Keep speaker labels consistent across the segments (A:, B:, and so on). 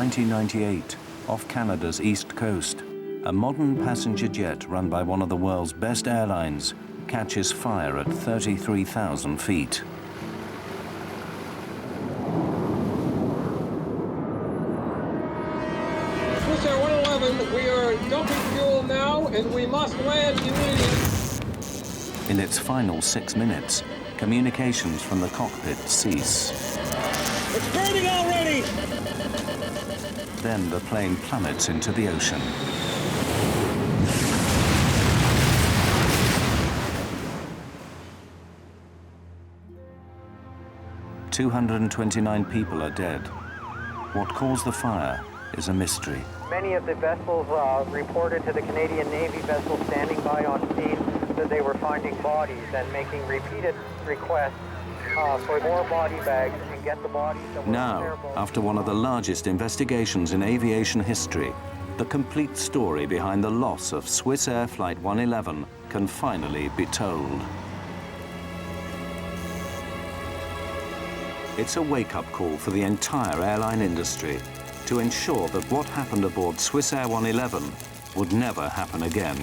A: 1998, off Canada's east coast, a modern passenger jet run by one of the world's best airlines catches fire at 33,000 feet.
B: Swissair 111, we are dumping fuel now, and we must land immediately.
A: In its final 6 minutes, communications from the cockpit cease.
B: It's burning already!
A: Then the plane plummets into the ocean. "229 people are dead. What caused the fire is a mystery."
C: Many of the vessels reported to the Canadian Navy vessels standing by on scene that they were finding bodies and making repeated requests for more body bags and get the bodies that were
A: Now, after one of the largest investigations in aviation history, the complete story behind the loss of Swissair Flight 111 can finally be told. It's a wake-up call for the entire airline industry to ensure that what happened aboard Swissair 111 would never happen again.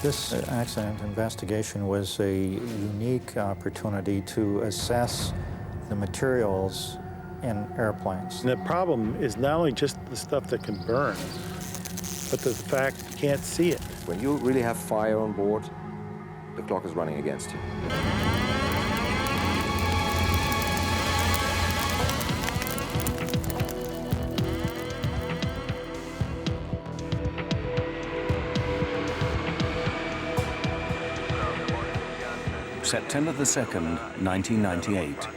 D: This accident investigation was a unique opportunity to assess the materials in airplanes.
E: And the problem is not only just the stuff that can burn, but the fact you can't see it.
F: When you really have fire on board, the clock is running against you.
A: September the 2nd, 1998.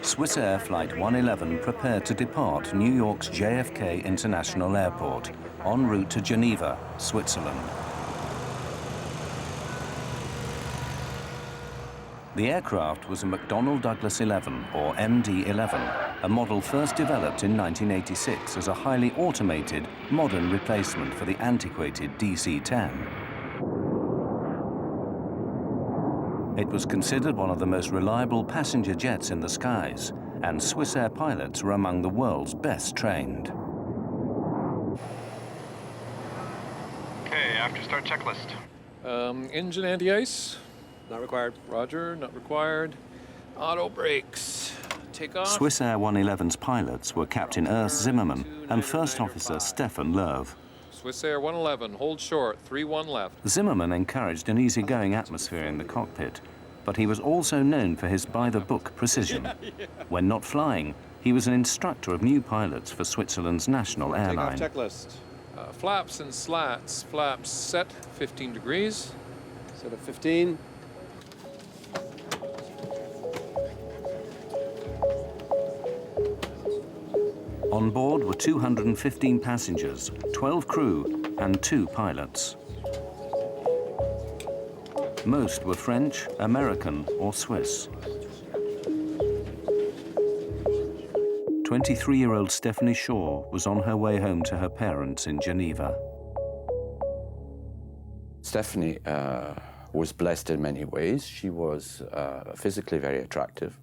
A: Swissair Flight 111 prepared to depart New York's JFK International Airport, en route to Geneva, Switzerland. The aircraft was a McDonnell Douglas 11, or MD-11, a model first developed in 1986 as a highly automated, modern replacement for the antiquated DC-10. It was considered one of the most reliable passenger jets in the skies, and Swissair pilots were among the world's best trained.
G: Okay, after start checklist.
B: Engine anti-ice.
G: Not required.
B: Roger, not required. Auto brakes. Take off.
A: Swissair 111's pilots were Captain Urs Zimmermann and First Officer Stefan Loew.
B: Swissair 111, hold short, 31 left.
A: Zimmermann encouraged an easygoing atmosphere in the cockpit, but he was also known for his by-the-book precision. When not flying, he was an instructor of new pilots for Switzerland's national airline.
B: Take off checklist. Flaps and slats. Flaps set, 15 degrees.
G: Set of 15.
A: On board were 215 passengers, 12 crew, and 2 pilots. Most were French, American, or Swiss. 23-year-old Stephanie Shaw was on her way home to her parents in Geneva.
H: Stephanie was blessed in many ways. She was physically very attractive.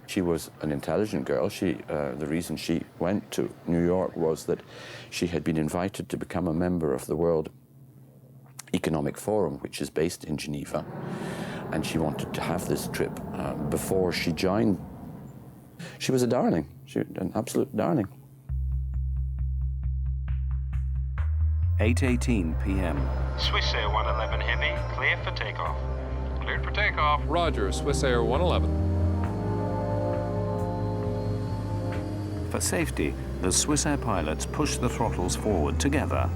H: She was an intelligent girl. The reason she went to New York was that she had been invited to become a member of the World Economic Forum, which is based in Geneva, and she wanted to have this trip before she joined. She was a darling, an absolute darling.
A: 8:18 p.m.
G: Swissair 111 Heavy, clear for takeoff.
B: Cleared for takeoff. Roger, Swissair 111.
A: For safety, the Swissair pilots push the throttles forward together,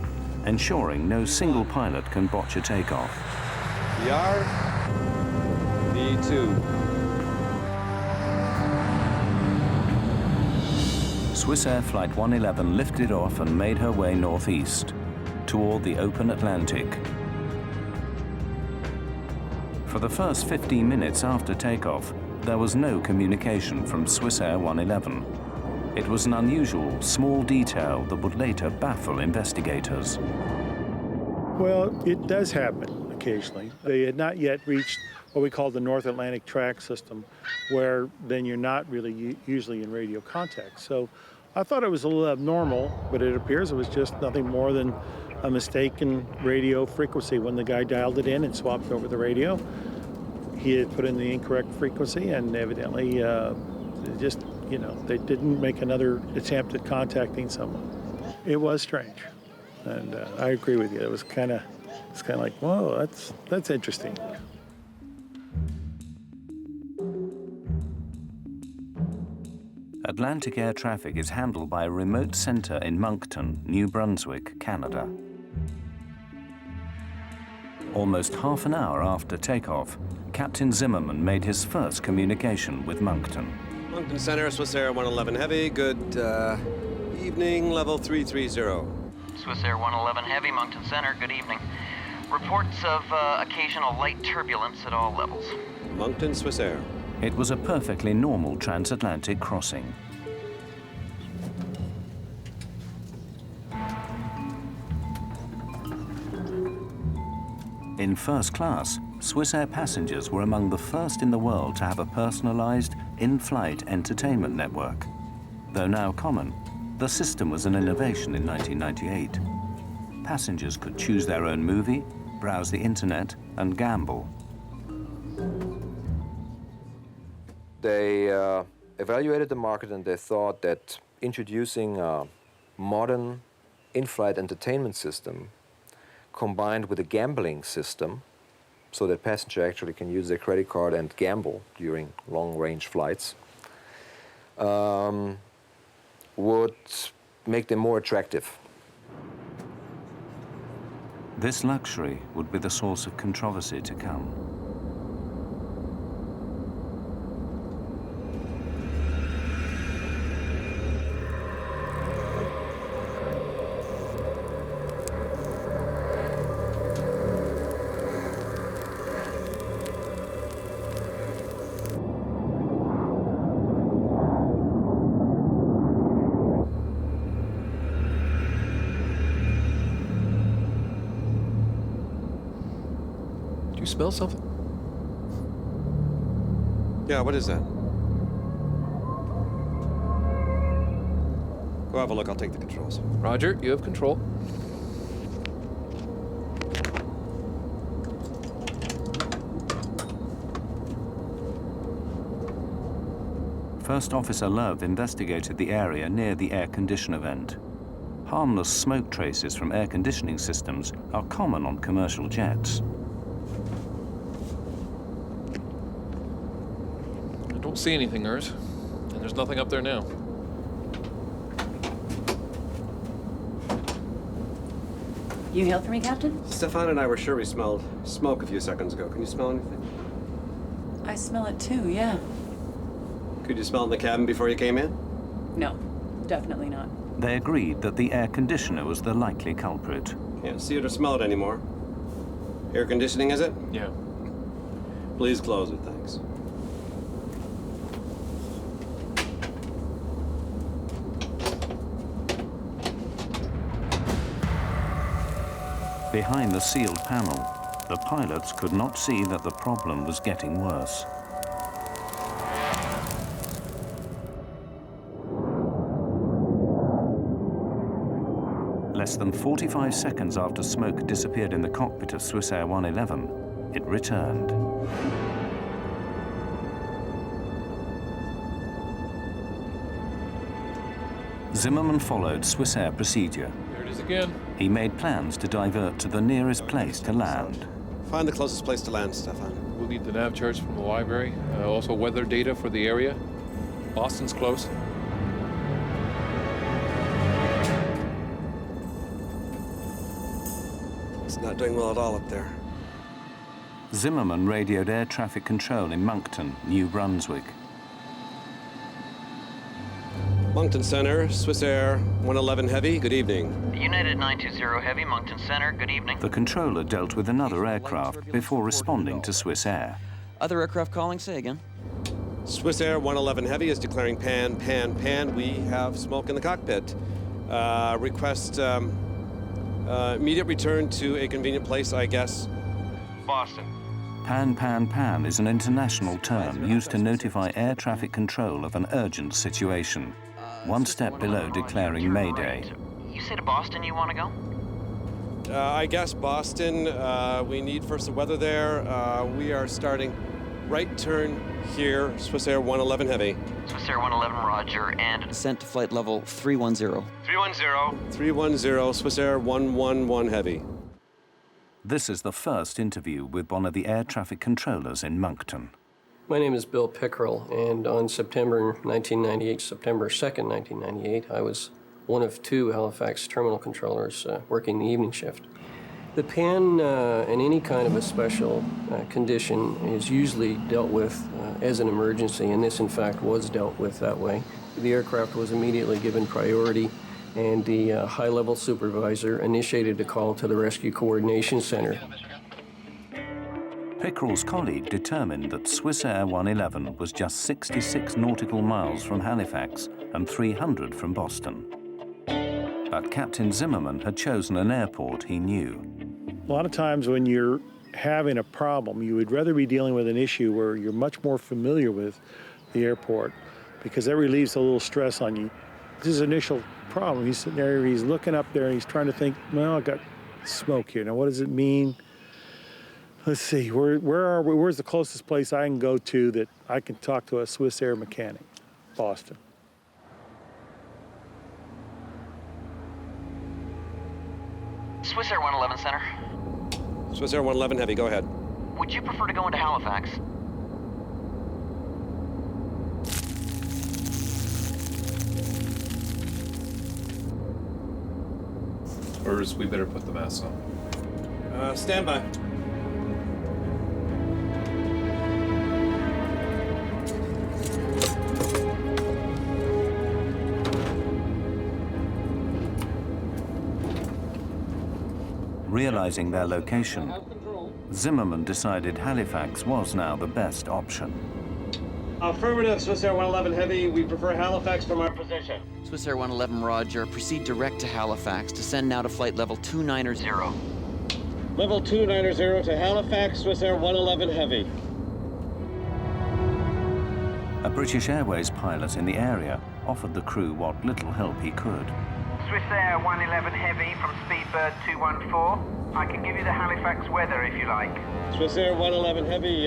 A: ensuring no single pilot can botch a takeoff.
G: VR, V2.
A: Swissair Flight 111 lifted off and made her way northeast, toward the open Atlantic. For the first 15 minutes after takeoff, there was no communication from Swissair 111. It was an unusual, small detail that would later baffle investigators.
E: Well, it does happen occasionally. They had not yet reached what we call the North Atlantic track system, where then you're not really usually in radio contact. So I thought it was a little abnormal, but it appears it was just nothing more than a mistaken radio frequency. When the guy dialed it in and swapped over the radio, he had put in the incorrect frequency, and evidently just, you know, they didn't make another attempt at contacting someone. It was strange, and I agree with you. It was kind of like, whoa, that's interesting.
A: Atlantic air traffic is handled by a remote center in Moncton, New Brunswick, Canada. Almost half an hour after takeoff, Captain Zimmerman made his first communication with Moncton.
G: Moncton Center, Swissair 111 Heavy. Good evening, level 330.
I: Swissair 111 Heavy, Moncton Center, good evening. Reports of occasional light turbulence at all levels.
G: Moncton, Swissair.
A: It was a perfectly normal transatlantic crossing. In first class, Swissair passengers were among the first in the world to have a personalized, in-flight entertainment network. Though now common, the system was an innovation in 1998. Passengers could choose their own movie, browse the internet, and gamble.
F: They evaluated the market, and they thought that introducing a modern in-flight entertainment system combined with a gambling system, so that passenger actually can use their credit card and gamble during long-range flights, would make them more attractive.
A: This luxury would be the source of controversy to come.
J: You smell something?
G: Yeah, what is that? Go have a look, I'll take the controls.
J: Roger, you have control.
A: First Officer Love investigated the area near the air conditioner vent. Harmless smoke traces from air conditioning systems are common on commercial jets.
J: I don't see anything, Urs. And there's nothing up there now.
K: You hailed for me, Captain?
G: Stefan and I were sure we smelled smoke a few seconds ago. Can you smell anything?
K: I smell it too, yeah.
G: Could you smell it in the cabin before you came in?
K: No, definitely not.
A: They agreed that the air conditioner was the likely culprit.
G: Can't see it or smell it anymore. Air conditioning, is it?
J: Yeah.
G: Please close it, thanks.
A: Behind the sealed panel, the pilots could not see that the problem was getting worse. Less than 45 seconds after smoke disappeared in the cockpit of Swissair 111, it returned. Zimmerman followed Swissair procedure.
J: There it is again.
A: He made plans to divert to the nearest place to land.
G: Find the closest place to land, Stefan.
J: We'll need the nav charts from the library. Also weather data for the area. Boston's close.
G: It's not doing well at all up there.
A: Zimmerman radioed air traffic control in Moncton, New Brunswick.
G: Moncton Center, Swissair 111 Heavy, good evening.
I: United 920 Heavy, Moncton Center, good evening.
A: The controller dealt with another aircraft before responding to Swissair.
I: Other aircraft calling, say again.
G: Swissair 111 Heavy is declaring pan, pan, pan. We have smoke in the cockpit. Request immediate return to a convenient place, I guess. Boston.
A: Pan, pan, pan is an international term used to notify air traffic control of an urgent situation. one step below declaring Mayday.
I: You say to Boston you want to go?
G: I guess Boston. We need first the weather there. We are starting right turn here, Swissair 111 Heavy.
I: Swissair 111, roger, and descent to flight level 310. 310.
G: 310, Swissair 111 Heavy.
A: This is the first interview with one of the air traffic controllers in Moncton.
L: My name is Bill Pickerel, and on September 2nd, 1998, I was one of two Halifax terminal controllers working the evening shift. The pan in any kind of a special condition is usually dealt with as an emergency, and this in fact was dealt with that way. The aircraft was immediately given priority, and the high-level supervisor initiated a call to the Rescue Coordination Center.
A: Pickerel's colleague determined that Swissair 111 was just 66 nautical miles from Halifax and 300 from Boston. But Captain Zimmerman had chosen an airport he knew.
E: A lot of times when you're having a problem, you would rather be dealing with an issue where you're much more familiar with the airport, because that relieves a little stress on you. This is his initial problem. He's sitting there, he's looking up there, and he's trying to think, well, I got smoke here. Now, what does it mean? Let's see, where's the closest place I can go to that I can talk to a Swissair mechanic? Boston.
I: Swissair 111 Center.
G: Swissair 111 Heavy, go ahead.
I: Would you prefer to go into Halifax?
J: Or is we better put the mask on?
G: Stand by.
A: Realizing their location, Zimmerman decided Halifax was now the best option.
B: Affirmative, Swissair 111 Heavy. We prefer Halifax from our position.
I: Swissair 111, roger. Proceed direct to Halifax. Descend now to flight level 290.
B: Level 290 to Halifax, Swissair 111 Heavy.
A: A British Airways pilot in the area offered the crew what little help he could.
M: Swissair 111 Heavy from Speedbird 214. I can give you the Halifax weather if you like.
B: Swissair 111 Heavy,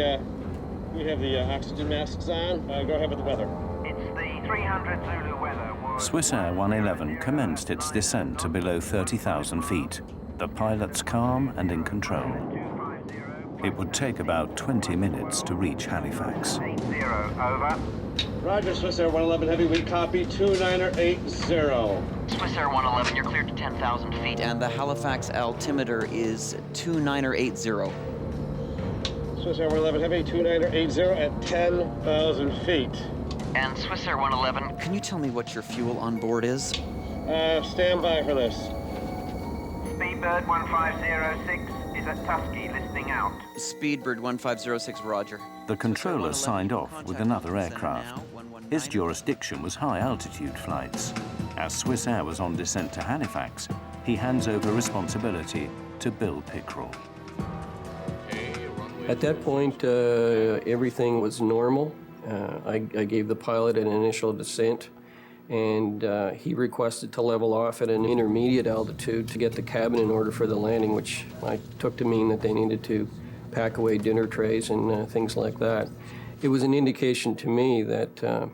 B: we have the oxygen masks on. Go ahead with the weather.
M: It's the 300 Zulu weather.
A: Swissair 111 commenced its descent to below 30,000 feet. The pilots calm and in control. It would take about 20 minutes to reach Halifax.
M: 80, over.
B: Roger, Swissair 111 Heavy, we copy 2980.
I: Swissair 111, you're cleared to 10,000 feet, and the Halifax altimeter is 2980.
B: Swissair 111 Heavy, 2980 at 10,000 feet.
I: And Swissair 111, can you tell me what your fuel on board is?
B: Stand by for this.
M: Speedbird 1506 is at Tusky, listening out.
I: Speedbird 1506, roger.
A: The controller signed off with another aircraft. His jurisdiction was high-altitude flights. As Swissair was on descent to Halifax, he hands over responsibility to Bill Pickerel.
L: At that point, everything was normal. I gave the pilot an initial descent, and he requested to level off at an intermediate altitude to get the cabin in order for the landing, which I took to mean that they needed to pack away dinner trays and things like that. It was an indication to me that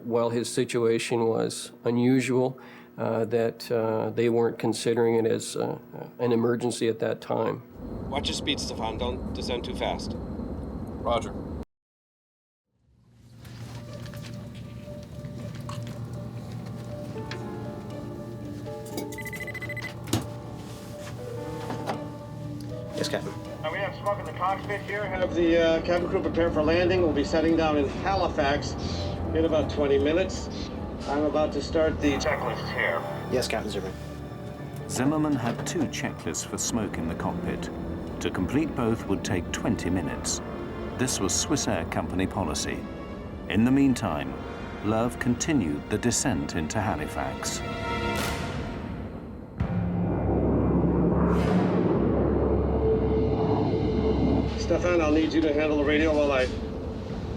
L: while his situation was unusual, that they weren't considering it as an emergency at that time.
G: Watch your speed, Stefan. Don't descend too fast.
J: Roger.
N: Yes, Captain.
B: We have smoke in the cockpit here. Have the cabin crew prepare for landing. We'll be setting down in Halifax in about 20 minutes. I'm about to start the checklist here.
N: Yes, Captain Zimmerman.
A: Zimmerman had two checklists for smoke in the cockpit. To complete both would take 20 minutes. This was Swissair company policy. In the meantime, Love continued the descent into Halifax.
B: Stefan, I'll need you to handle the radio while I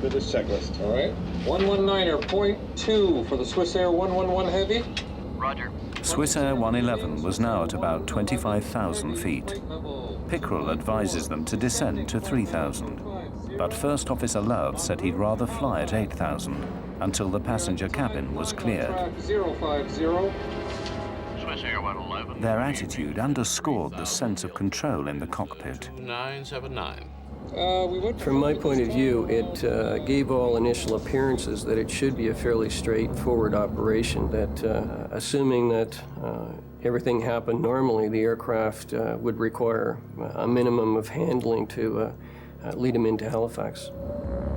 B: do this checklist, all right? 119.2 for the Swissair 111 Heavy.
I: Roger.
A: Swissair 111 was now at about 25,000 feet. Pickrell advises them to descend to 3,000. But First Officer Love said he'd rather fly at 8,000 until the passenger cabin was cleared.
B: 050.
I: Swissair 111.
A: Their attitude underscored the sense of control in the cockpit.
J: 979.
L: From my point of view, it gave all initial appearances that it should be a fairly straightforward operation, that assuming that everything happened normally, the aircraft would require a minimum of handling to lead them into Halifax.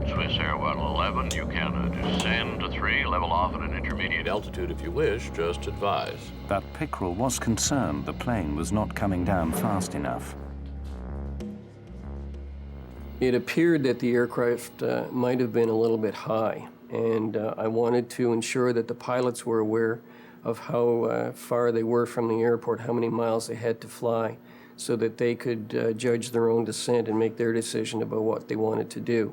O: Swissair 111, you can descend to 3, level off at an intermediate altitude if you wish, just advise.
A: But Pickrell was concerned the plane was not coming down fast enough.
L: It appeared that the aircraft might have been a little bit high, and I wanted to ensure that the pilots were aware of how far they were from the airport, how many miles they had to fly, so that they could judge their own descent and make their decision about what they wanted to do.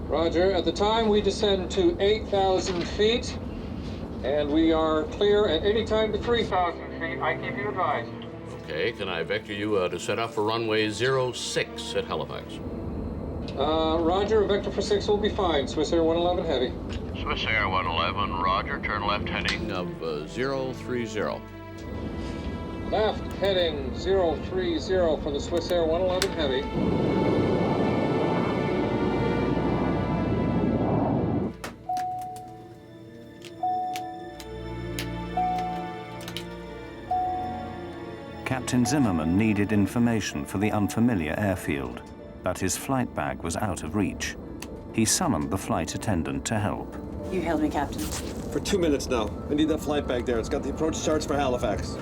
B: Roger. At the time, we descend to 8,000 feet, and we are clear at any time to 3,000 feet. I keep you advised.
O: Okay, can I vector you to set up for runway 06 at Halifax?
B: Roger. A vector for 6 will be fine. Swissair 111 Heavy.
O: Swissair 111, roger, turn left heading of 030.
B: Left heading 030 for the Swissair 111 Heavy.
A: Captain Zimmerman needed information for the unfamiliar airfield, but his flight bag was out of reach. He summoned the flight attendant to help.
K: You hailed me, Captain.
G: For 2 minutes now. I need that flight bag there. It's got the approach charts for Halifax.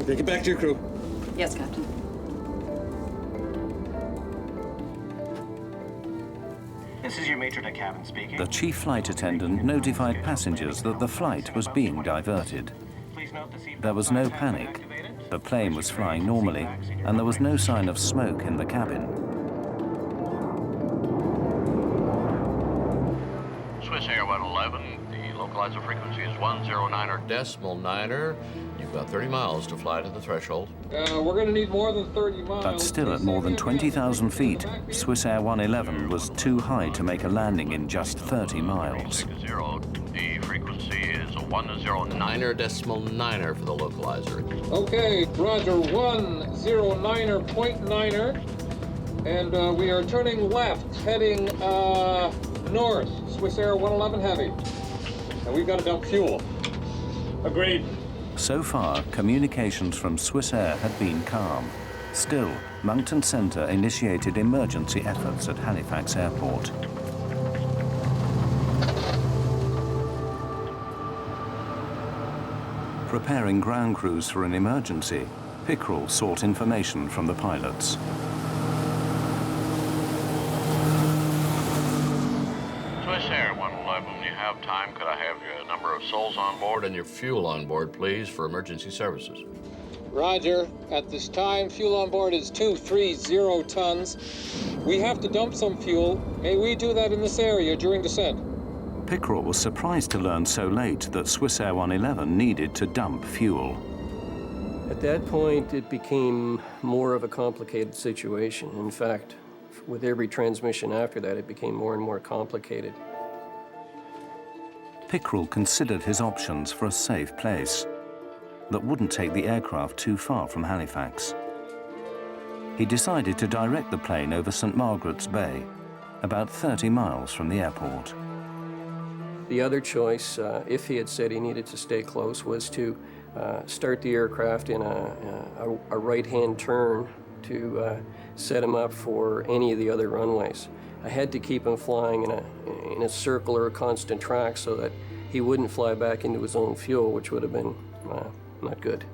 G: Okay, get back to your crew.
K: Yes, Captain.
N: This is your maitre d' cabin speaking.
A: The chief flight attendant notified passengers that the flight was being diverted. There was no panic. The plane was flying normally, and there was no sign of smoke in the cabin.
O: Swissair 111, the localizer frequency is 109.9. You've got 30 miles to fly to the threshold.
B: We're going to need more than 30 miles.
A: But still at more than 20,000 feet, Swissair 111 was too high to make a landing in just 30 miles.
O: The frequency is 109.9 for the localizer.
B: Okay, roger, 109.9, and we are turning left, heading north, Swissair 111 Heavy. And we've got to dump fuel. Agreed.
A: So far, communications from Swissair had been calm. Still, Moncton Centre initiated emergency efforts at Halifax Airport. Preparing ground crews for an emergency, Pickrell sought information from the pilots.
O: Swissair 111, you have time. Could I have your number of souls on board and your fuel on board, please, for emergency services?
B: Roger. At this time, fuel on board is 230 tons. We have to dump some fuel. May we do that in this area during descent?
A: Pickrell was surprised to learn so late that Swissair 111 needed to dump fuel.
L: At that point, it became more of a complicated situation. In fact, with every transmission after that, it became more and more complicated.
A: Pickrell considered his options for a safe place that wouldn't take the aircraft too far from Halifax. He decided to direct the plane over St. Margaret's Bay, about 30 miles from the airport.
L: The other choice, if he had said he needed to stay close, was to start the aircraft in a right-hand turn to set him up for any of the other runways. I had to keep him flying in a circle or a constant track so that he wouldn't fly back into his own fuel, which would have been not good.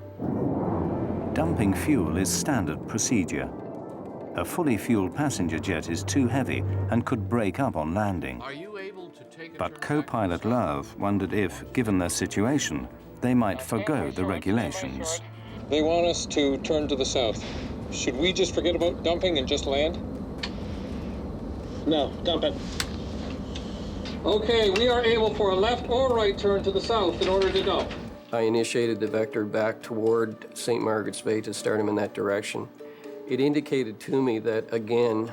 A: Dumping fuel is standard procedure. A fully fueled passenger jet is too heavy and could break up on landing.
O: Are you able to take
A: But co-pilot Love wondered if, given their situation, they might forgo the regulations.
B: They want us to turn to the south. Should we just forget about dumping and just land?
P: No, dump it.
B: Okay, we are able for a left or right turn to the south in order to dump.
L: I initiated the vector back toward St. Margaret's Bay to start him in that direction. It indicated to me that, again,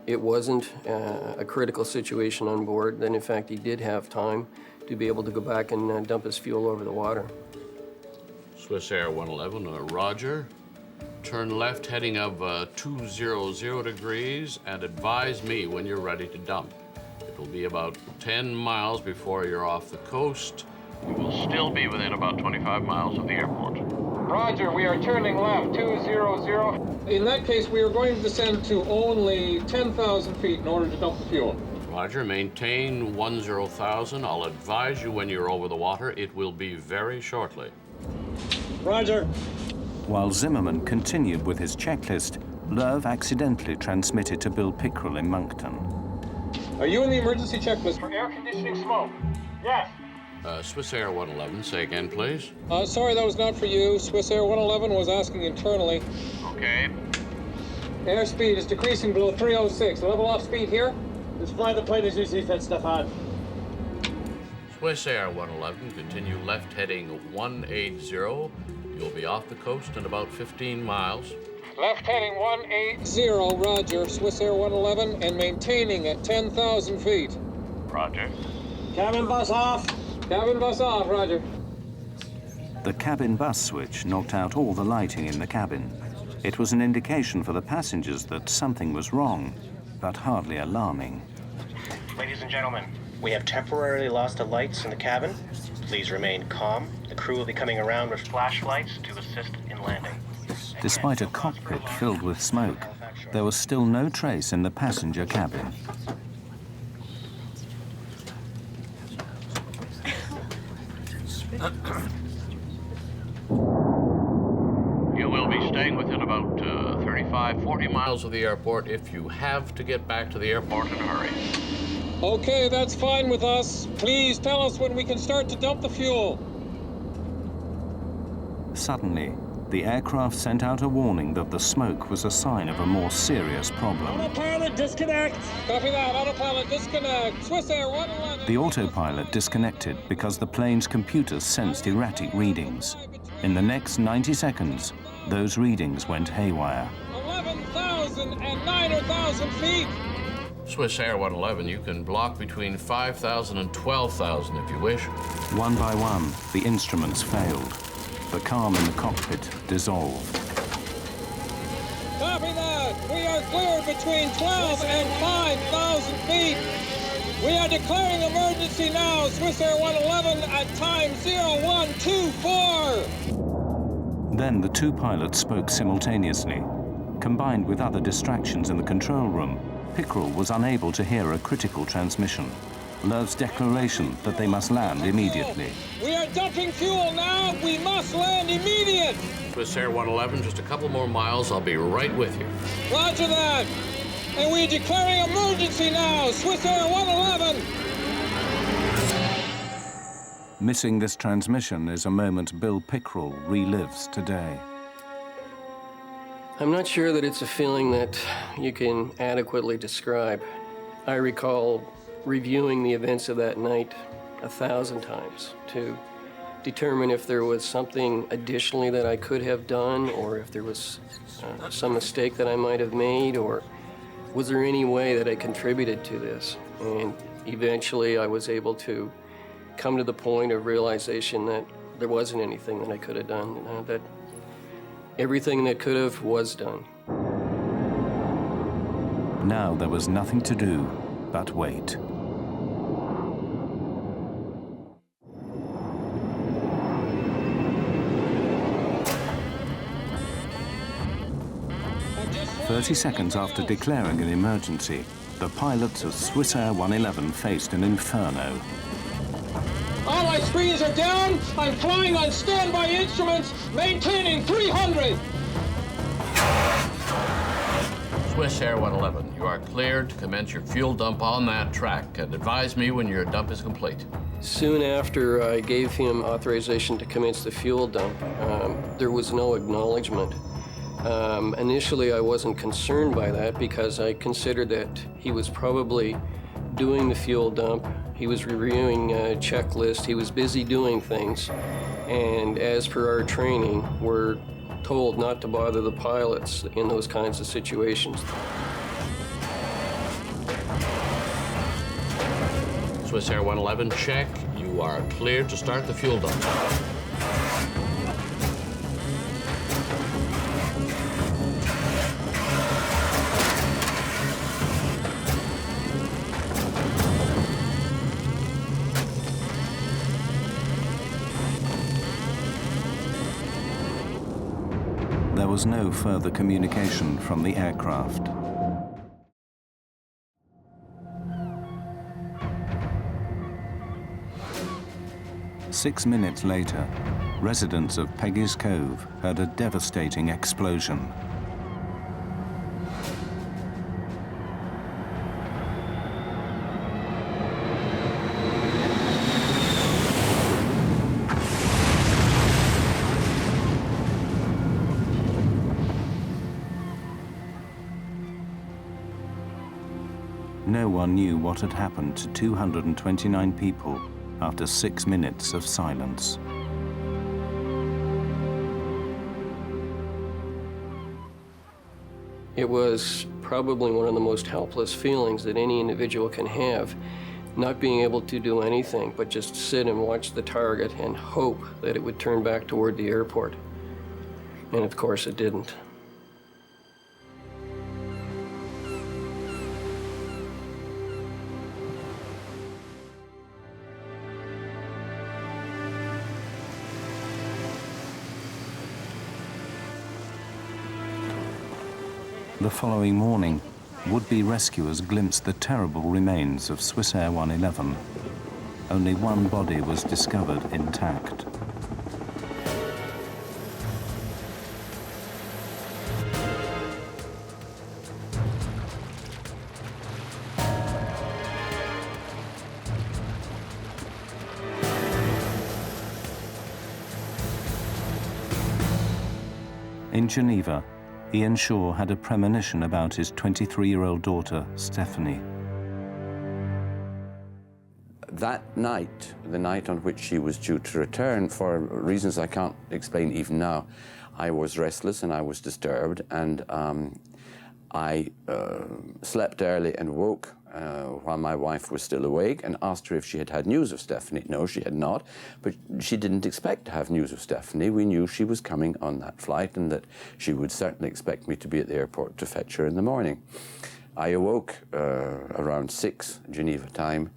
L: it wasn't a critical situation on board, that in fact he did have time to be able to go back and dump his fuel over the water.
O: Swissair 111, roger. Turn left heading of 200 degrees and advise me when you're ready to dump. It will be about 10 miles before you're off the coast. You will still be within about 25 miles of the airport.
B: Roger, we are turning left, 200. In that case, we are going to descend to only 10,000 feet in order to dump the fuel.
O: Roger, maintain 10,000. I'll advise you when you're over the water. It will be very shortly.
P: Roger.
A: While Zimmerman continued with his checklist, Love accidentally transmitted to Bill Pickrell in Moncton.
B: Are you in the emergency checklist for air conditioning smoke?
P: Yes.
O: Swissair 111, say again, please.
B: Sorry, that was not for you. Swissair 111 was asking internally.
O: Okay.
B: Airspeed is decreasing below 306. Level off speed here.
P: Just fly the plane as you see fit, Stefan.
O: Swissair 111, continue left heading 180. You'll be off the coast in about 15 miles.
B: Left heading 180, roger. Swissair 111 and maintaining at 10,000 feet.
O: Roger.
P: Cabin bus off.
B: Cabin bus off, roger.
A: The cabin bus switch knocked out all the lighting in the cabin. It was an indication for the passengers that something was wrong, but hardly alarming.
N: Ladies and gentlemen, we have temporarily lost the lights in the cabin. Please remain calm. The crew will be coming around with flashlights to assist in landing.
A: Despite a cockpit filled with smoke, there was still no trace in the passenger cabin.
O: You will be staying within about 35, 40 miles of the airport if you have to get back to the airport in a hurry.
B: Okay, that's fine with us. Please tell us when we can start to dump the fuel.
A: Suddenly, the aircraft sent out a warning that the smoke was a sign of a more serious problem.
P: Autopilot, disconnect.
B: Copy that, autopilot, disconnect. Swissair 111.
A: The autopilot disconnected because the plane's computers sensed erratic readings. In the next 90 seconds, those readings went haywire.
B: 11,000 and 9,000 feet.
O: Swissair 111, you can block between 5,000 and 12,000 if you wish.
A: One by one, the instruments failed. The calm in the cockpit dissolved.
B: Copy that. We are cleared between 12 and 5,000 feet. We are declaring emergency now. Swissair 111 at time 0124.
A: Then the two pilots spoke simultaneously. Combined with other distractions in the control room, Pickrell was unable to hear a critical transmission. Love's declaration that they must land immediately.
B: We are dumping fuel now. We must land immediate.
O: Swissair 111, just a couple more miles. I'll be right with you.
B: Roger that. And we're declaring emergency now. Swissair 111.
A: Missing this transmission is a moment Bill Pickrell relives today.
L: I'm not sure that it's a feeling that you can adequately describe. I recall reviewing the events of that night 1,000 times to determine if there was something additionally that I could have done, or if there was some mistake that I might have made, or was there any way that I contributed to this? And eventually I was able to come to the point of realization that there wasn't anything that I could have done, that everything that could have was done.
A: Now there was nothing to do but wait. "30 seconds after declaring an emergency, the pilots of Swissair 111 faced an inferno.
B: All my screens are down. I'm flying on standby instruments, maintaining 300.
O: Swissair 111, you are cleared to commence your fuel dump on that track, and advise me when your dump is complete.
L: Soon after I gave him authorization to commence the fuel dump, there was no acknowledgement. Initially, I wasn't concerned by that because I considered that he was probably doing the fuel dump, he was reviewing a checklist, he was busy doing things, and as per our training, we're told not to bother the pilots in those kinds of situations.
O: Swissair 111, check. You are cleared to start the fuel dump.
A: There was no further communication from the aircraft. Six minutes later, residents of Peggy's Cove heard a devastating explosion. No one knew what had happened to 229 people after 6 minutes of silence.
L: It was probably one of the most helpless feelings that any individual can have, not being able to do anything but just sit and watch the target and hope that it would turn back toward the airport. And of course it didn't.
A: The following morning, would-be rescuers glimpsed the terrible remains of Swissair 111. Only one body was discovered intact. In Geneva, Ian Shaw had a premonition about his 23-year-old daughter, Stephanie.
H: That night, the night on which she was due to return, for reasons I can't explain even now, I was restless and I was disturbed, and I slept early and woke while my wife was still awake and asked her if she had had news of Stephanie. No, she had not, but she didn't expect to have news of Stephanie. We knew she was coming on that flight and that she would certainly expect me to be at the airport to fetch her in the morning. I awoke around 6 Geneva time,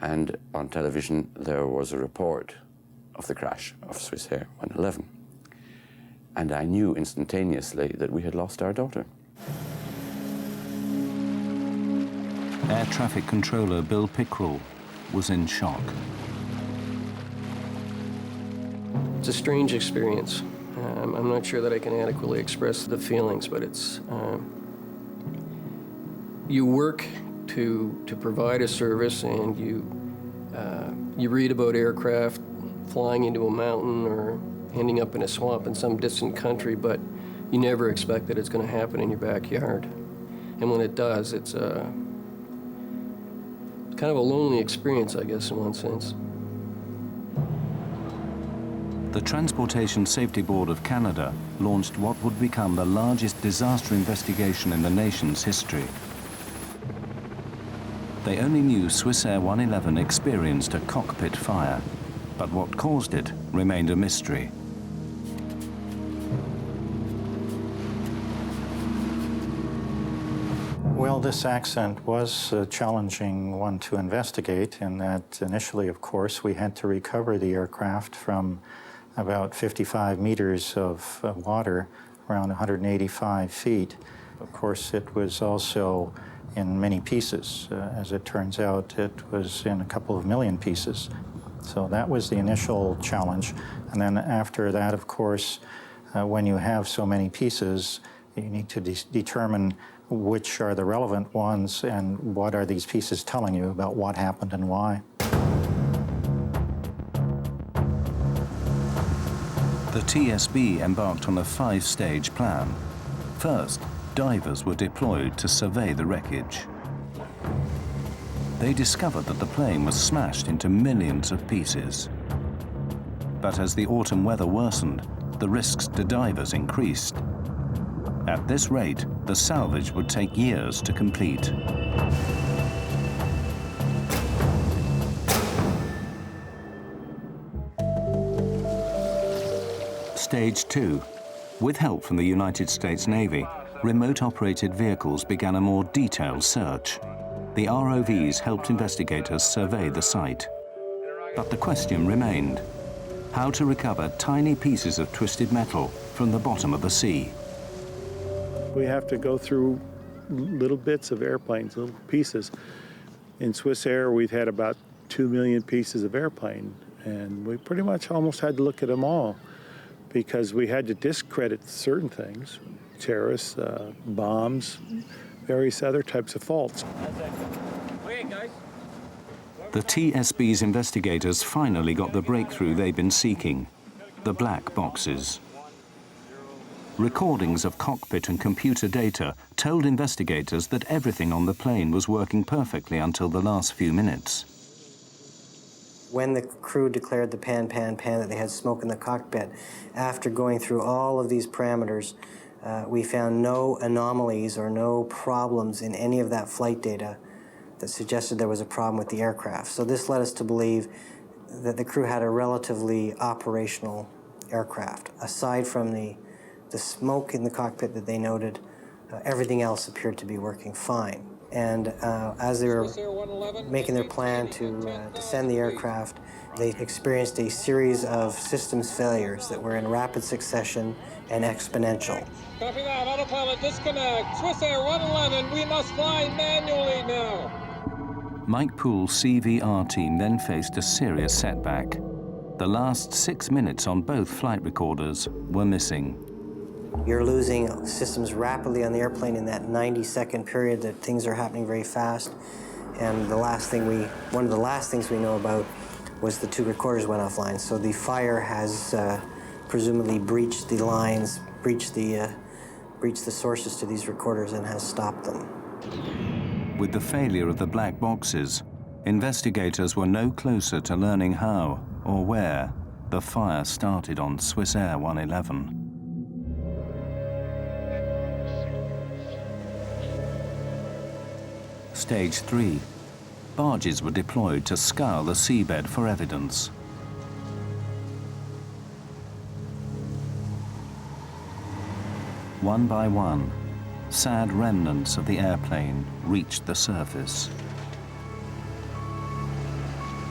H: and on television there was a report of the crash of Swissair 111. And I knew instantaneously that we had lost our daughter.
A: Air traffic controller Bill Pickrell was in shock.
L: It's a strange experience. I'm not sure that I can adequately express the feelings, but it's you work to provide a service, and you read about aircraft flying into a mountain or ending up in a swamp in some distant country, but you never expect that it's going to happen in your backyard. And when it does, it's kind of a lonely experience, I guess, in one sense.
A: The Transportation Safety Board of Canada launched what would become the largest disaster investigation in the nation's history. They only knew Swissair 111 experienced a cockpit fire, but what caused it remained a mystery.
D: Well, this accident was a challenging one to investigate, in that initially, of course, we had to recover the aircraft from about 55 meters of water, around 185 feet. Of course, it was also in many pieces. As it turns out, it was in a couple of million pieces. So that was the initial challenge. And then after that, of course, when you have so many pieces, you need to determine which are the relevant ones and what are these pieces telling you about what happened and why.
A: The TSB embarked on a 5-stage plan. First, divers were deployed to survey the wreckage. They discovered that the plane was smashed into millions of pieces. But as the autumn weather worsened, the risks to divers increased. At this rate, the salvage would take years to complete. Stage 2. With help from the United States Navy, remote-operated vehicles began a more detailed search. The ROVs helped investigators survey the site. But the question remained: how to recover tiny pieces of twisted metal from the bottom of the sea?
E: We have to go through little bits of airplanes, little pieces. In Swissair, we've had about 2 million pieces of airplane, and we pretty much almost had to look at them all because we had to discredit certain things, terrorists, bombs, various other types of faults.
A: The TSB's investigators finally got the breakthrough they've been seeking: the black boxes. Recordings of cockpit and computer data told investigators that everything on the plane was working perfectly until the last few minutes.
Q: When the crew declared the pan, that they had smoke in the cockpit, after going through all of these parameters, we found no anomalies or no problems in any of that flight data that suggested there was a problem with the aircraft. So this led us to believe that the crew had a relatively operational aircraft. Aside from the smoke in the cockpit that they noted, everything else appeared to be working fine. And as they were making their plan to descend the aircraft, they experienced a series of systems failures that were in rapid succession and exponential.
B: Copy that. Autopilot disconnect. Swissair 111, we must fly manually now.
A: Mike Poole's CVR team then faced a serious setback. The last 6 minutes on both flight recorders were missing.
Q: You're losing systems rapidly on the airplane in that 90-second period that things are happening very fast. And one of the last things we know about was the 2 recorders went offline. So the fire has presumably breached the lines, breached the sources to these recorders and has stopped them.
A: With the failure of the black boxes, investigators were no closer to learning how or where the fire started on Swissair 111. Stage 3. Barges were deployed to scour the seabed for evidence. One by one, sad remnants of the airplane reached the surface.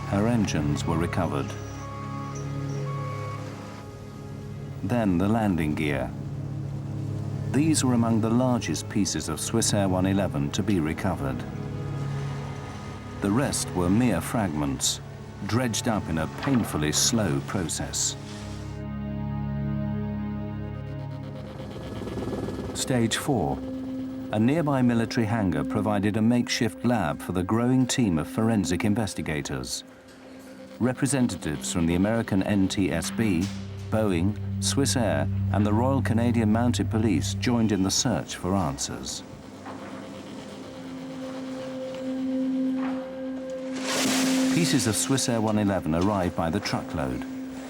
A: Her engines were recovered. Then the landing gear. These were among the largest pieces of Swissair 111 to be recovered. The rest were mere fragments, dredged up in a painfully slow process. Stage 4. A nearby military hangar provided a makeshift lab for the growing team of forensic investigators. Representatives from the American NTSB, Boeing, Swissair, and the Royal Canadian Mounted Police joined in the search for answers. Pieces of Swissair 111 arrived by the truckload,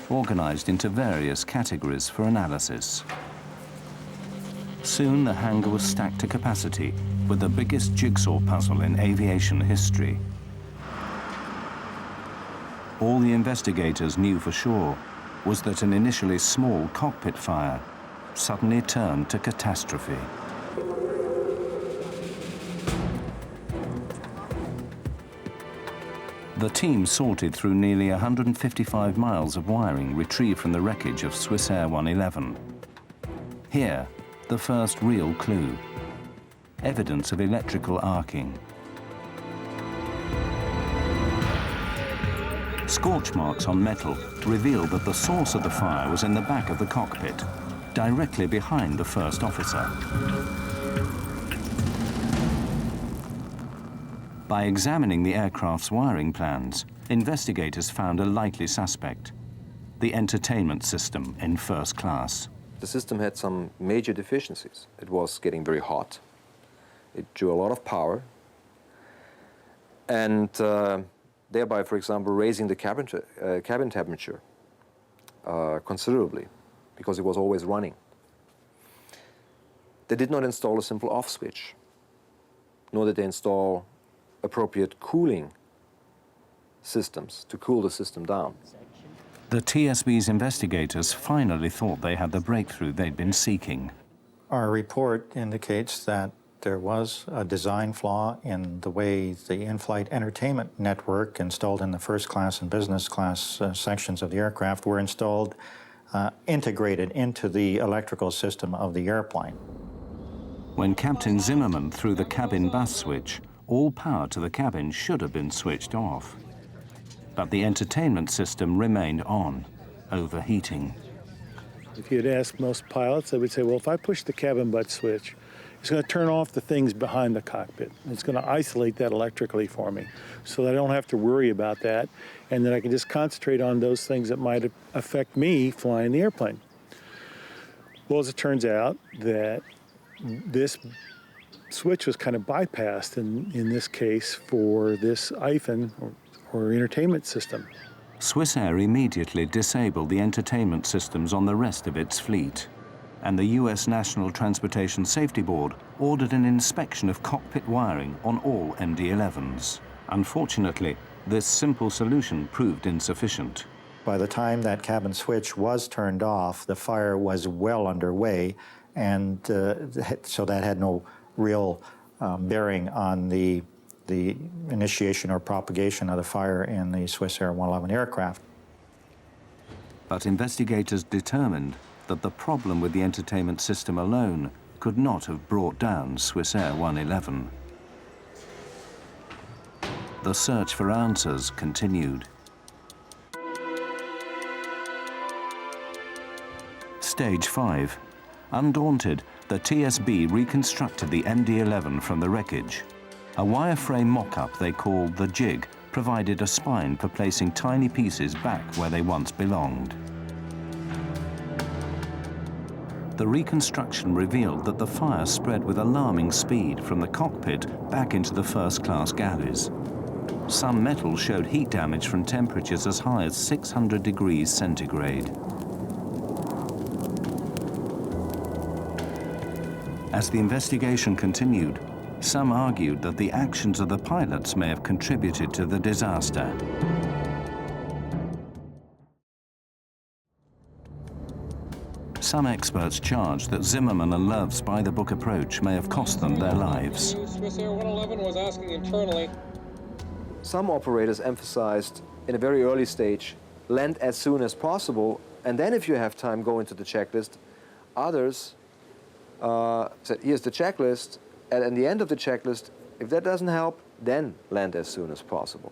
A: organized into various categories for analysis. Soon the hangar was stacked to capacity with the biggest jigsaw puzzle in aviation history. All the investigators knew for sure was that an initially small cockpit fire suddenly turned to catastrophe. The team sorted through nearly 155 miles of wiring retrieved from the wreckage of Swissair 111. Here, the first real clue: evidence of electrical arcing. Scorch marks on metal revealed that the source of the fire was in the back of the cockpit, directly behind the first officer. By examining the aircraft's wiring plans, investigators found a likely suspect, the entertainment system in first class.
F: The system had some major deficiencies. It was getting very hot. It drew a lot of power. And thereby, for example, raising the cabin temperature considerably, because it was always running. They did not install a simple off switch, nor did they install appropriate cooling systems to cool the system down.
A: The TSB's investigators finally thought they had the breakthrough they'd been seeking.
D: Our report indicates that there was a design flaw in the way the in-flight entertainment network installed in the first class and business class sections of the aircraft were installed, integrated into the electrical system of the airplane.
A: When Captain Zimmerman threw the cabin bus switch, all power to the cabin should have been switched off. But the entertainment system remained on, overheating.
E: If you'd ask most pilots, they would say, well, if I push the cabin butt switch, it's going to turn off the things behind the cockpit. It's going to isolate that electrically for me so that I don't have to worry about that, and that I can just concentrate on those things that might affect me flying the airplane. Well, as it turns out, that this switch was kind of bypassed in this case for this IFIN, or entertainment system.
A: Swissair immediately disabled the entertainment systems on the rest of its fleet, and the US National Transportation Safety Board ordered an inspection of cockpit wiring on all MD-11s. Unfortunately, this simple solution proved insufficient.
D: By the time that cabin switch was turned off, the fire was well underway, and so that had no real bearing on the initiation or propagation of the fire in the Swissair 111 aircraft.
A: But investigators determined that the problem with the entertainment system alone could not have brought down Swissair 111. The search for answers continued. Stage 5. Undaunted, the TSB reconstructed the MD-11 from the wreckage. A wireframe mock-up they called the jig provided a spine for placing tiny pieces back where they once belonged. The reconstruction revealed that the fire spread with alarming speed from the cockpit back into the first-class galleys. Some metal showed heat damage from temperatures as high as 600 degrees centigrade. As the investigation continued, some argued that the actions of the pilots may have contributed to the disaster. Some experts charged that Zimmerman and Love's by-the-book approach may have cost them their lives.
B: Swissair 111 was asking internally.
F: Some operators emphasized in a very early stage, land as soon as possible, and then if you have time, go into the checklist. Others said, here's the checklist, and at the end of the checklist, if that doesn't help, then land as soon as possible.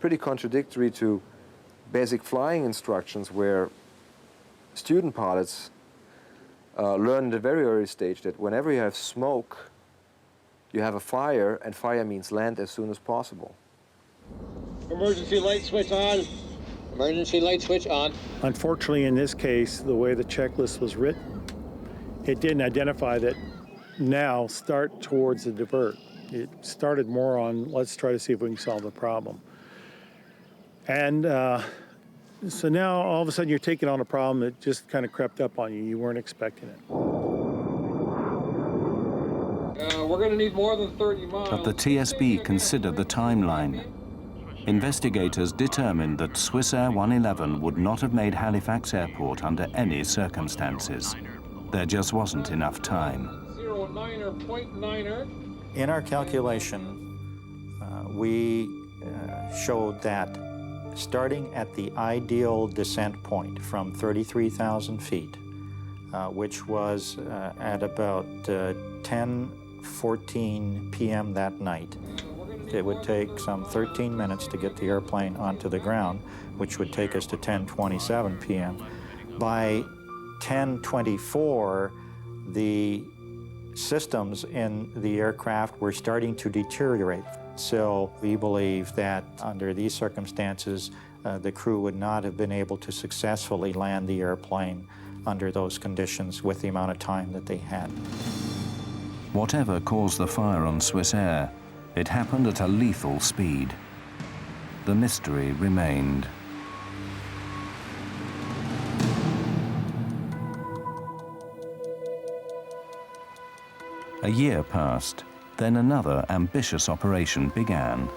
F: Pretty contradictory to basic flying instructions where student pilots learn at a very early stage that whenever you have smoke, you have a fire, and fire means land as soon as possible.
P: Emergency light switch on. Emergency light switch on.
E: Unfortunately, in this case, the way the checklist was written, it didn't identify that now start towards the divert. It started more on let's try to see if we can solve the problem. And so now all of a sudden you're taking on a problem that just kind of crept up on you. You weren't expecting it.
B: We're going to need more than 30 miles.
A: But the TSB considered the timeline. Investigators determined that Swissair 111 would not have made Halifax Airport under any circumstances. There just wasn't enough time.
B: 0.9er.
D: In our calculation, we showed that starting at the ideal descent point from 33,000 feet, which was at about 10:14 p.m. that night, it would take some 13 minutes to get the airplane onto the ground, which would take us to 10:27 p.m. By 10:24, the systems in the aircraft were starting to deteriorate. So we believe that under these circumstances, the crew would not have been able to successfully land the airplane under those conditions with the amount of time that they had.
A: Whatever caused the fire on Swissair, it happened at a lethal speed. The mystery remained. A year passed, then another ambitious operation began.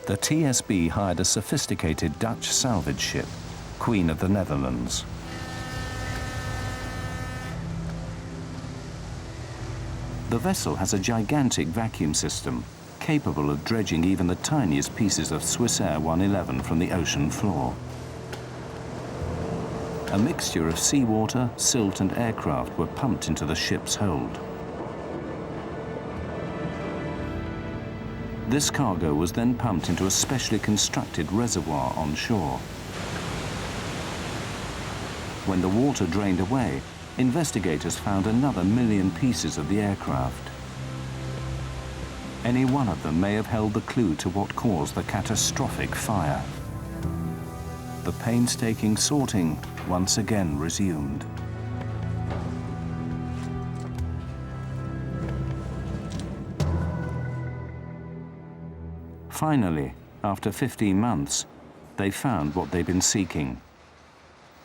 A: The TSB hired a sophisticated Dutch salvage ship, Queen of the Netherlands. The vessel has a gigantic vacuum system, capable of dredging even the tiniest pieces of Swissair 111 from the ocean floor. A mixture of seawater, silt and aircraft were pumped into the ship's hold. This cargo was then pumped into a specially constructed reservoir on shore. When the water drained away, investigators found another 1 million pieces of the aircraft. Any one of them may have held the clue to what caused the catastrophic fire. The painstaking sorting once again resumed. Finally, after 15 months, they found what they'd been seeking: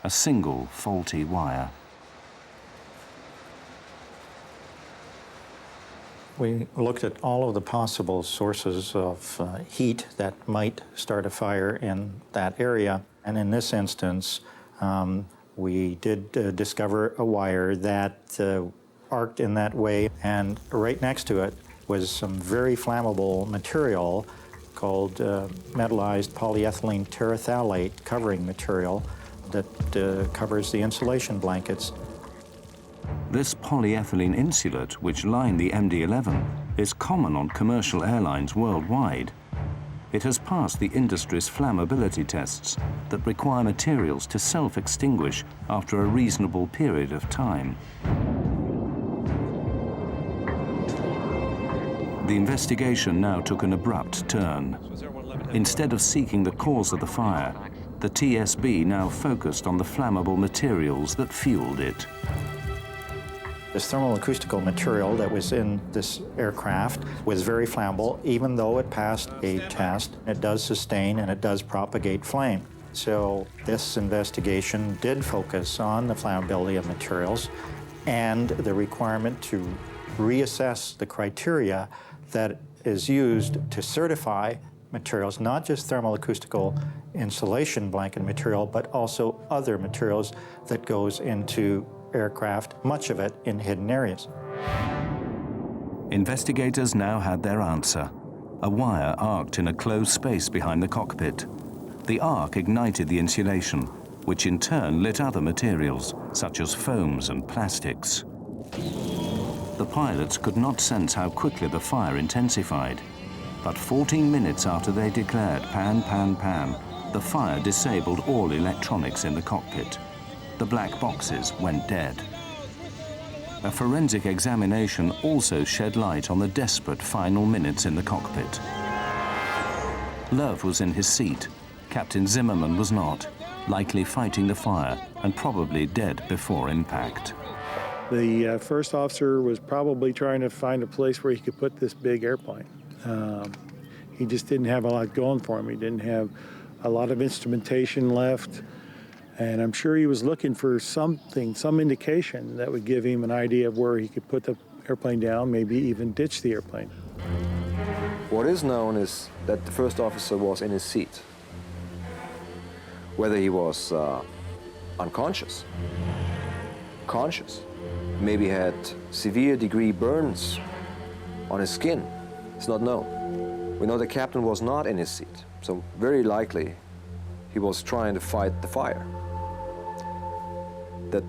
A: a single faulty wire.
D: We looked at all of the possible sources of heat that might start a fire in that area. And in this instance, we did discover a wire that arced in that way. And right next to it was some very flammable material called metallized polyethylene terephthalate covering material that covers the insulation blankets.
A: This polyethylene insulate, which lined the MD-11, is common on commercial airlines worldwide. It has passed the industry's flammability tests that require materials to self-extinguish after a reasonable period of time. The investigation now took an abrupt turn. Instead of seeking the cause of the fire, the TSB now focused on the flammable materials that fueled it.
D: This thermal-acoustical material that was in this aircraft was very flammable, even though it passed a test. It does sustain and it does propagate flame. So this investigation did focus on the flammability of materials and the requirement to reassess the criteria that is used to certify materials, not just thermal-acoustical insulation blanket material, but also other materials that goes into aircraft, much of it in hidden areas.
A: Investigators now had their answer. A wire arced in a closed space behind the cockpit. The arc ignited the insulation, which in turn lit other materials, such as foams and plastics. The pilots could not sense how quickly the fire intensified, but 14 minutes after they declared pan, pan, pan, the fire disabled all electronics in the cockpit. The black boxes went dead. A forensic examination also shed light on the desperate final minutes in the cockpit. Love was in his seat. Captain Zimmerman was not, likely fighting the fire and probably dead before impact.
E: The first officer was probably trying to find a place where he could put this big airplane. He just didn't have a lot going for him. He didn't have a lot of instrumentation left. And I'm sure he was looking for something, some indication that would give him an idea of where he could put the airplane down, maybe even ditch the airplane.
F: What is known is that the first officer was in his seat. Whether he was unconscious, conscious, maybe had severe degree burns on his skin, it's not known. We know the captain was not in his seat, so very likely he was trying to fight the fire. That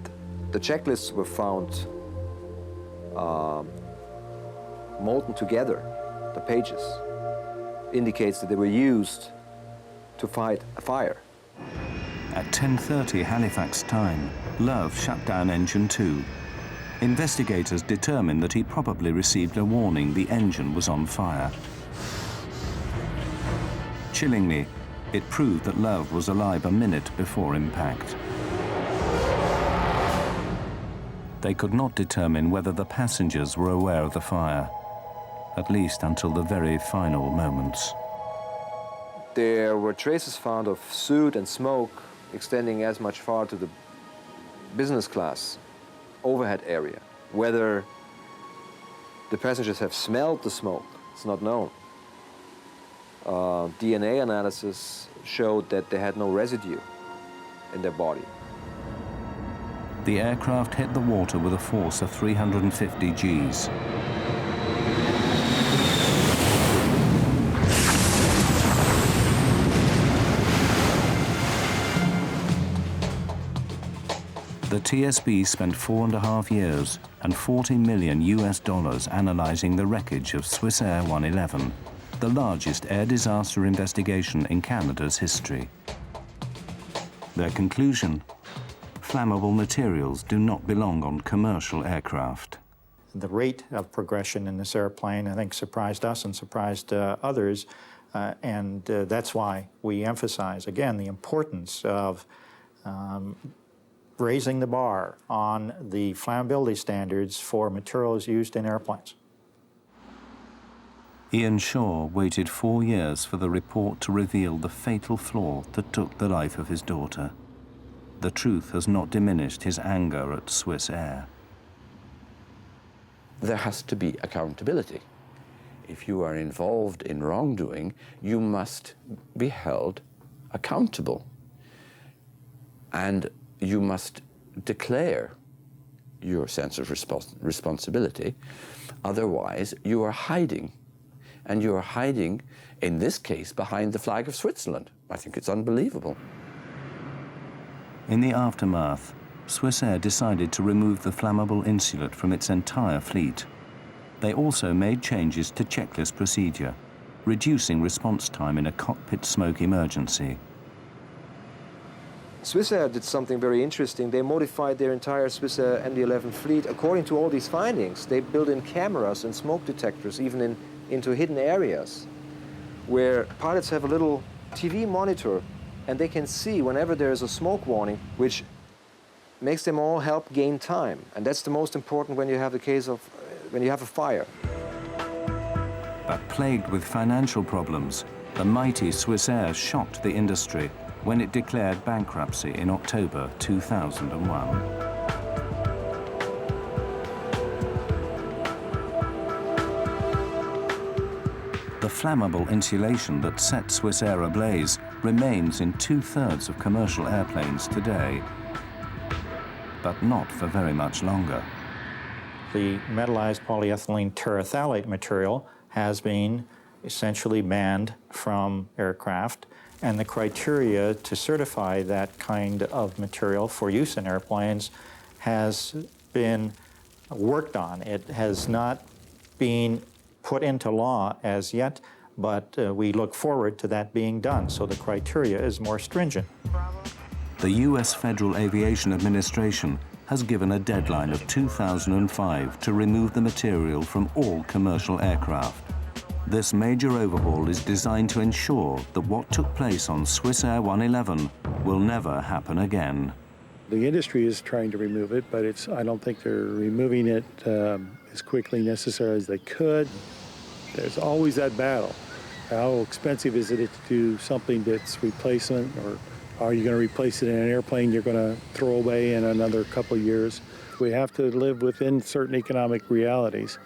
F: the checklists were found molten together, the pages, indicates that they were used to fight a fire.
A: At 10:30 Halifax time, Love shut down engine 2. Investigators determined that he probably received a warning the engine was on fire. Chillingly, it proved that Love was alive a minute before impact. They could not determine whether the passengers were aware of the fire, at least until the very final moments.
F: There were traces found of soot and smoke extending as much far to the business class overhead area. Whether the passengers have smelled the smoke, it's not known. DNA analysis showed that they had no residue in their body.
A: The aircraft hit the water with a force of 350 Gs. The TSB spent 4.5 years and $40 million analyzing the wreckage of Swissair 111, the largest air disaster investigation in Canada's history. Their conclusion: flammable materials do not belong on commercial aircraft.
D: The rate of progression in this airplane, I think, surprised us and surprised others, and that's why we emphasize, again, the importance of raising the bar on the flammability standards for materials used in airplanes.
A: Ian Shaw waited 4 years for the report to reveal the fatal flaw that took the life of his daughter. The truth has not diminished his anger at Swissair.
H: There has to be accountability. If you are involved in wrongdoing, you must be held accountable. And you must declare your sense of responsibility. Otherwise, you are hiding. And you are hiding, in this case, behind the flag of Switzerland. I think it's unbelievable.
A: In the aftermath, Swissair decided to remove the flammable insulate from its entire fleet. They also made changes to checklist procedure, reducing response time in a cockpit smoke emergency.
F: Swissair did something very interesting. They modified their entire Swissair MD-11 fleet according to all these findings. They built in cameras and smoke detectors, even into hidden areas, where pilots have a little TV monitor and they can see whenever there is a smoke warning, which makes them all help gain time. And that's the most important when you have when you have a fire.
A: But plagued with financial problems, the mighty Swissair shocked the industry when it declared bankruptcy in October 2001. The flammable insulation that set Swissair ablaze remains in 2/3 of commercial airplanes today, but not for very much longer.
D: The metallized polyethylene terephthalate material has been essentially banned from aircraft, and the criteria to certify that kind of material for use in airplanes has been worked on. It has not been put into law as yet, but we look forward to that being done, so the criteria is more stringent.
A: The U.S. Federal Aviation Administration has given a deadline of 2005 to remove the material from all commercial aircraft. This major overhaul is designed to ensure that what took place on Swissair 111 will never happen again.
E: The industry is trying to remove it, but I don't think they're removing it as quickly necessary as they could. There's always that battle. How expensive is it to do something that's replacement, or are you going to replace it in an airplane you're going to throw away in another couple of years? We have to live within certain economic realities.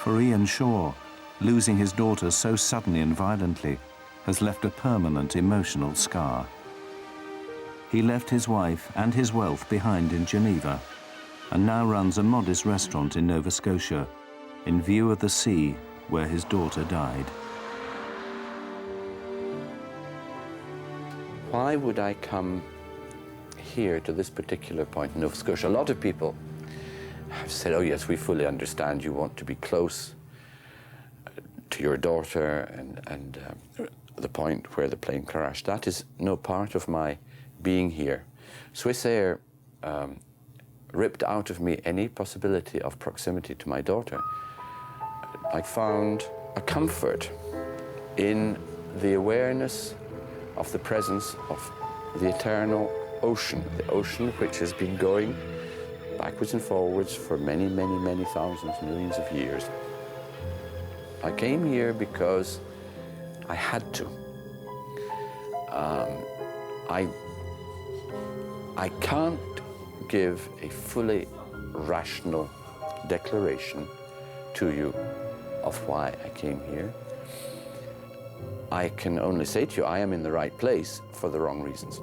A: For Ian Shaw, losing his daughter so suddenly and violently has left a permanent emotional scar. He left his wife and his wealth behind in Geneva and now runs a modest restaurant in Nova Scotia in view of the sea where his daughter died.
H: Why would I come here to this particular point in Nova Scotia? A lot of people have said, oh yes, we fully understand you want to be close to to your daughter and the point where the plane crashed. That is no part of my being here. Swissair ripped out of me any possibility of proximity to my daughter. I found a comfort in the awareness of the presence of the eternal ocean, the ocean which has been going backwards and forwards for many, many, many thousands, millions of years. I came here because I had to. I can't give a fully rational declaration to you of why I came here. I can only say to you, I am in the right place for the wrong reasons.